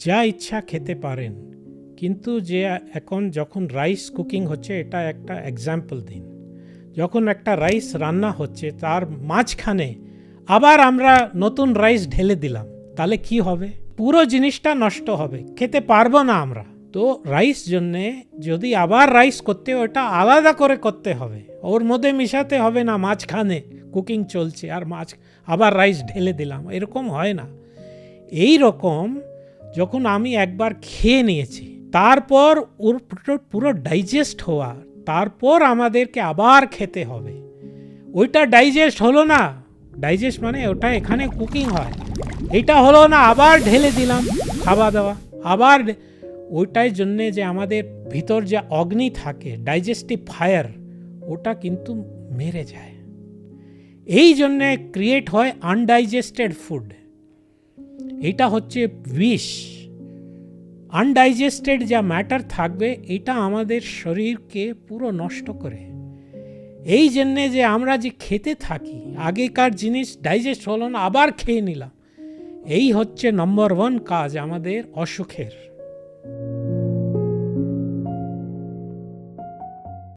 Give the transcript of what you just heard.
যা ইচ্ছা খেতে পারেন, কিন্তু যে এখন যখন রাইস কুকিং হচ্ছে, এটা একটা এক্সাম্পল দিন। যখন একটা রাইস রান্না হচ্ছে তার মাঝখানে আবার আমরা নতুন রাইস ঢেলে দিলাম, তাহলে কি হবে? পুরো জিনিসটা নষ্ট হবে, খেতে পারবো না আমরা। তো রাইস জন্যে যদি আবার রাইস করতে, ওটা আলাদা করে করতে হবে, ওর মধ্যে মিশাতে হবে না মাঝখানে কুকিং চলছে আর আবার রাইস ঢেলে দিলাম, এরকম হয় না। এই রকম যখন আমি একবার খেয়ে নিয়েছি, তারপর ওর পুরো ডাইজেস্ট হওয়া, তারপর আমাদেরকে আবার খেতে হবে। ওইটা ডাইজেস্ট হলো না, ডাইজেস্ট মানে ওটা এখানে কুকিং হয়, এটা হলো না, আবার ঢেলে দিলাম খাওয়া দাওয়া, আবার ওইটাই জন্যে যে আমাদের ভিতর যে অগ্নি থাকে, ডাইজেস্টিভ ফায়ার, ওটা কিন্তু মেরে যায়। এই জন্যে ক্রিয়েট হয় আনডাইজেস্টেড ফুড। এটা হচ্ছে বিষ। আনডাইজেস্টেড যা ম্যাটার থাকবে, এটা আমাদের শরীরকে পুরো নষ্ট করে। এই জন্যে যে আমরা যে খেতে থাকি, আগেকার জিনিস ডাইজেস্ট হলো না, আবার খেয়ে নিলাম, এই হচ্ছে নম্বর 1 কাজ আমাদের অসুখের।